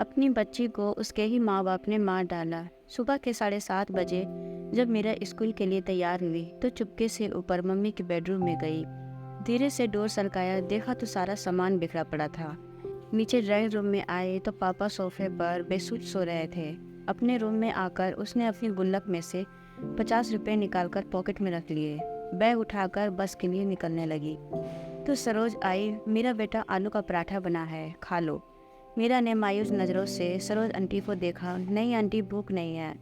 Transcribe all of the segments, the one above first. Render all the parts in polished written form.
अपनी बच्ची को उसके ही माँ बाप ने मार डाला। सुबह के 7:30 बजे जब मेरा स्कूल के लिए तैयार हुई तो चुपके से ऊपर मम्मी के बेडरूम में गई। धीरे से डोर सरकाया, देखा तो सारा सामान बिखरा पड़ा था। नीचे ड्राइंग रूम में आए तो पापा सोफे पर बेसुध सो रहे थे। अपने रूम में आकर उसने अपनी गुल्लक में से 50 रुपये निकालकर पॉकेट में रख लिए। बैग उठाकर बस के लिए निकलने लगी तो सरोज आई। मेरा बेटा आलू का पराठा बना है, खा लो। मीरा ने मायूस नज़रों से सरोज आंटी को देखा। नहीं आंटी, भूख नहीं है।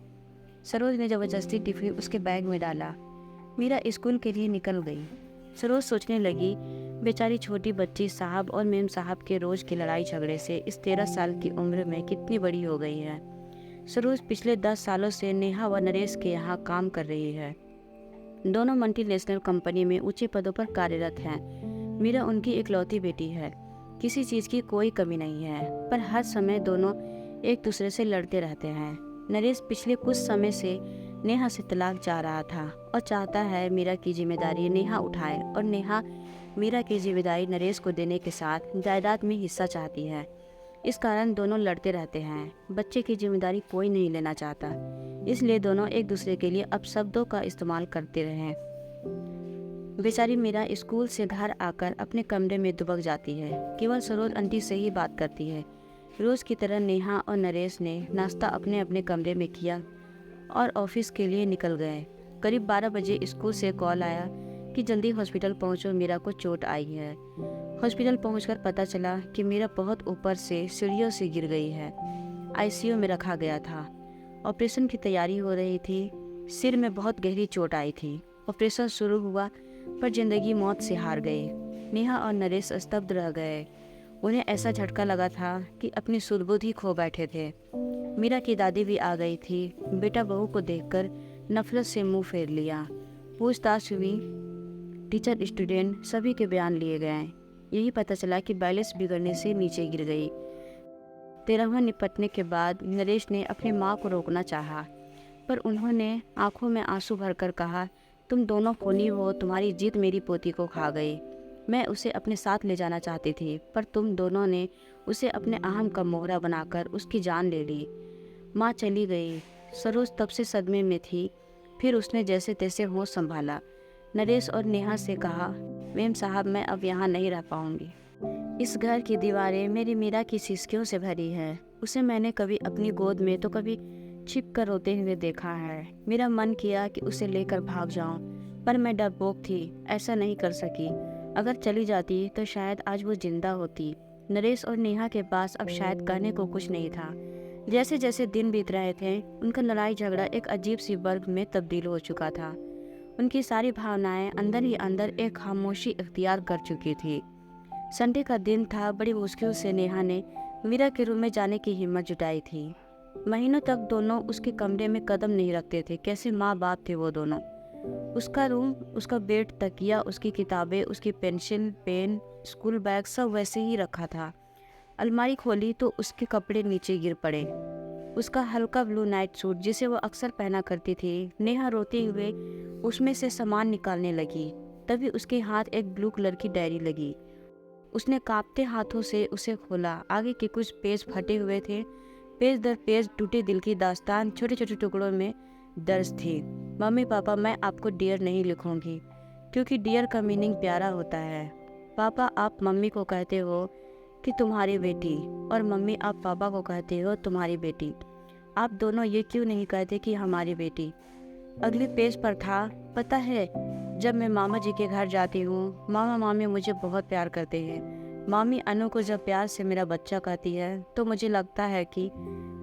सरोज ने ज़बरदस्ती टिफिन उसके बैग में डाला। मीरा स्कूल के लिए निकल गई। सरोज सोचने लगी, बेचारी छोटी बच्ची साहब और मेम साहब के रोज़ की लड़ाई झगड़े से इस 13 साल की उम्र में कितनी बड़ी हो गई है। सरोज पिछले 10 सालों से नेहा व नरेश के यहाँ काम कर रही है। दोनों मल्टीनेशनल कंपनी में ऊंचे पदों पर कार्यरत हैं। मीरा उनकी इकलौती बेटी है। किसी चीज़ की कोई कमी नहीं है, पर हर समय दोनों एक दूसरे से लड़ते रहते हैं। नरेश पिछले कुछ समय से नेहा से तलाक चाह रहा था और चाहता है मीरा की जिम्मेदारी नेहा उठाए, और नेहा मीरा की जिम्मेदारी नरेश को देने के साथ जायदाद में हिस्सा चाहती है। इस कारण दोनों लड़ते रहते हैं। बच्चे की जिम्मेदारी कोई नहीं लेना चाहता, इसलिए दोनों एक दूसरे के लिए अपशब्दों का इस्तेमाल करते रहे। बेचारी मीरा स्कूल से घर आकर अपने कमरे में दुबक जाती है। केवल सरोज आंटी से ही बात करती है। रोज़ की तरह नेहा और नरेश ने नाश्ता अपने अपने कमरे में किया और ऑफिस के लिए निकल गए। करीब 12 बजे स्कूल से कॉल आया कि जल्दी हॉस्पिटल पहुंचो, मीरा को चोट आई है। हॉस्पिटल पहुंचकर पता चला कि मीरा बहुत ऊपर से सीढ़ियों से गिर गई है। आईसीयू में रखा गया था। ऑपरेशन की तैयारी हो रही थी। सिर में बहुत गहरी चोट आई थी। ऑपरेशन शुरू हुआ पर जिंदगी मौत से हार गई। नेहा और नरेश स्तब्ध रह गए। उन्हें ऐसा झटका लगा था कि अपनी सुध-बुध ही खो बैठे थे। मीरा की दादी भी आ गई थी। बेटा बहू को देखकर नफरत से मुंह फेर लिया। पूछताछ हुई। टीचर, स्टूडेंट सभी के बयान लिए गए। यही पता चला कि बैलेंस बिगड़ने से नीचे गिर गई। 13वां निपटने के बाद नरेश ने अपनी माँ को रोकना चाहा, पर उन्होंने आंखों में आंसू भरकर कहा, तुम दोनों खूनी हो, तुम्हारी जिद मेरी पोती को खा गई। मैं उसे अपने साथ ले जाना चाहती थी, पर तुम दोनों ने उसे अपने अहम का मोहरा बनाकर उसकी जान ले ली। माँ चली गई। सरोज तब से सदमे में थी। फिर उसने जैसे तैसे होश संभाला। नरेश और नेहा से कहा, मेम साहब, मैं अब यहाँ नहीं रह पाऊंगी। इस घर की दीवारें मेरी मीरा की सिसकियों से भरी है। उसे मैंने कभी अपनी गोद में तो कभी छिप कर रोते हुए देखा है। मेरा मन किया कि उसे लेकर भाग जाऊं, पर मैं डरपोक थी, ऐसा नहीं कर सकी। अगर चली जाती तो शायद आज वो जिंदा होती। नरेश और नेहा के पास अब शायद कहने को कुछ नहीं था। जैसे जैसे दिन बीत रहे थे, उनका लड़ाई झगड़ा एक अजीब सी वर्ग में तब्दील हो चुका था। उनकी सारी भावनाएं अंदर ही अंदर एक खामोशी इख्तियार कर चुकी थी। संडे का दिन था। बड़ी मुश्किल से नेहा ने मीरा के रूम में जाने की हिम्मत जुटाई थी। महीनों तक दोनों उसके कमरे में कदम नहीं रखते थे। कैसे माँ बाप थे वो दोनों। उसका रूम, उसका बेड, तकिया, उसकी किताबें, उसकी पेंसिल, पेन, स्कूल बैग सब वैसे ही रखा था। अलमारी खोली तो उसके कपड़े नीचे गिर पड़े। उसका हल्का ब्लू नाइट सूट जिसे वो अक्सर पहना करती थी। नेहा रोते हुए उसमें से सामान निकालने लगी। तभी उसके हाथ एक ब्लू कलर की डायरी लगी। उसने कांपते हाथों से उसे खोला। आगे के कुछ पेज फटे हुए थे। पेज दर पेज टूटे दिल की दास्तान छोटे छोटे टुकड़ों में दर्ज थी। मम्मी पापा, मैं आपको डियर नहीं लिखूंगी, क्योंकि डियर का मीनिंग प्यारा होता है। पापा, आप मम्मी को कहते हो कि तुम्हारी बेटी, और मम्मी आप पापा को कहते हो तुम्हारी बेटी। आप दोनों ये क्यों नहीं कहते कि हमारी बेटी। अगले पेज पर था, पता है, जब मैं मामा जी के घर जाती हूँ, मामा मामी मुझे बहुत प्यार करते हैं। मामी अनु को जब प्यार से मेरा बच्चा कहती है तो मुझे लगता है कि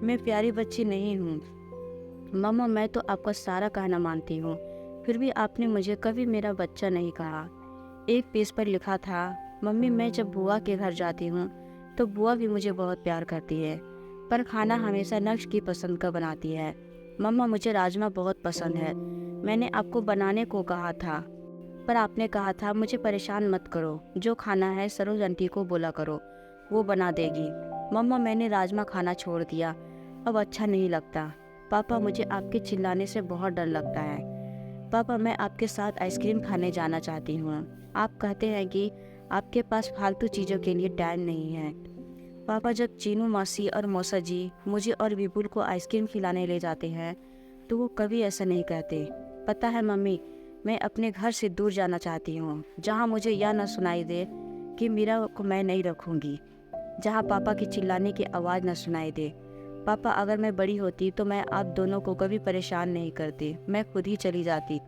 मैं प्यारी बच्ची नहीं हूँ। मामा, मैं तो आपका सारा कहना मानती हूँ, फिर भी आपने मुझे कभी मेरा बच्चा नहीं कहा। एक पेज पर लिखा था, मम्मी, मैं जब बुआ के घर जाती हूँ तो बुआ भी मुझे बहुत प्यार करती है, पर खाना हमेशा नक्श की पसंद का बनाती है। मम्मा, मुझे राजमा बहुत पसंद है। मैंने आपको बनाने को कहा था, पर आपने कहा था मुझे परेशान मत करो, जो खाना है सरोज आंटी को बोला करो, वो बना देगी। मम्मा, मैंने राजमा खाना छोड़ दिया, अब अच्छा नहीं लगता। पापा, मुझे आपके चिल्लाने से बहुत डर लगता है। पापा, मैं आपके साथ आइसक्रीम खाने जाना चाहती हूँ। आप कहते हैं कि आपके पास फालतू चीज़ों के लिए टाइम नहीं है। पापा जब चीनू मासी और मौसा जी मुझे और विपुल को आइसक्रीम खिलाने ले जाते हैं तो वो कभी ऐसा नहीं कहते। पता है मम्मी, मैं अपने घर से दूर जाना चाहती हूँ, जहाँ मुझे यह ना सुनाई दे कि मीरा को मैं नहीं रखूँगी, जहाँ पापा की चिल्लाने की आवाज़ ना सुनाई दे। पापा, अगर मैं बड़ी होती तो मैं आप दोनों को कभी परेशान नहीं करती, मैं खुद ही चली जाती।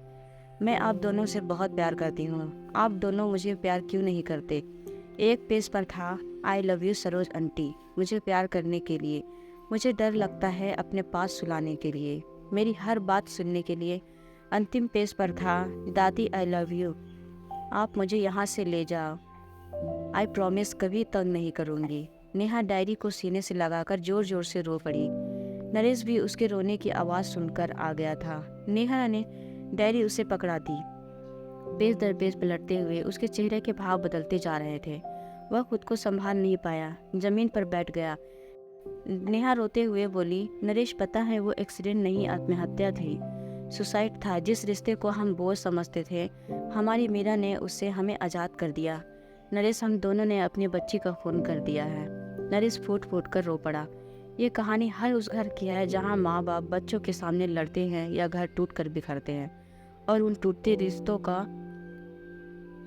मैं आप दोनों से बहुत प्यार करती हूँ, आप दोनों मुझे प्यार क्यों नहीं करते। एक पेज पर था, I love you Saroj aunty, मुझे प्यार करने के लिए। मुझे डर लगता है अपने पास सुलाने के लिए, मेरी हर बात सुनने के लिए। अंतिम पेज पर था, दादी आई लव यू, आप मुझे यहाँ से ले जाओ, आई प्रॉमिस कभी तंग नहीं करूँगी। नेहा डायरी को सीने से लगाकर जोर जोर से रो पड़ी। नरेश भी उसके रोने की आवाज़ सुनकर आ गया था। नेहा ने डायरी उसे पकड़ा दी। पेज दर पेज पलटते हुए उसके चेहरे के भाव बदलते जा रहे थे। वह खुद को संभाल नहीं पाया, जमीन पर बैठ गया। नेहा रोते हुए बोली, नरेश पता है वो एक्सीडेंट नहीं, आत्महत्या थी, सुसाइड था। जिस रिश्ते को हम बोझ समझते थे, हमारी मीरा ने उससे हमें आज़ाद कर दिया। नरेश, हम दोनों ने अपनी बच्ची का खून कर दिया है। नरेश फूट फूट कर रो पड़ा। ये कहानी हर उस घर की है जहाँ माँ बाप बच्चों के सामने लड़ते हैं या घर टूट कर बिखरते हैं, और उन टूटते रिश्तों का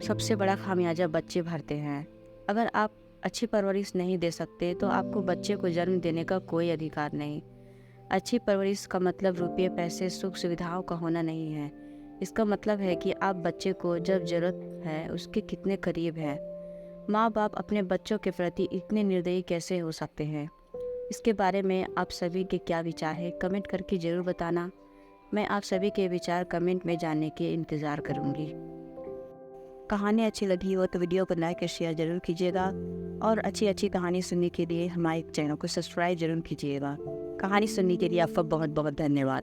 सबसे बड़ा खामियाजा बच्चे भरते हैं। अगर आप अच्छी परवरिश नहीं दे सकते तो आपको बच्चे को जन्म देने का कोई अधिकार नहीं। अच्छी परवरिश का मतलब रुपये, पैसे, सुख सुविधाओं का होना नहीं है। इसका मतलब है कि आप बच्चे को जब ज़रूरत है उसके कितने करीब हैं। माँ बाप अपने बच्चों के प्रति इतने निर्दयी कैसे हो सकते हैं? इसके बारे में आप सभी के क्या विचार हैं, कमेंट करके ज़रूर बताना। मैं आप सभी के विचार कमेंट में जानने के इंतज़ार करूँगी। कहानी अच्छी लगी हो तो वीडियो को लाइक और शेयर ज़रूर कीजिएगा, और अच्छी कहानी सुनने के लिए हमारे चैनल को सब्सक्राइब ज़रूर कीजिएगा। कहानी सुनने के लिए आपका बहुत बहुत धन्यवाद।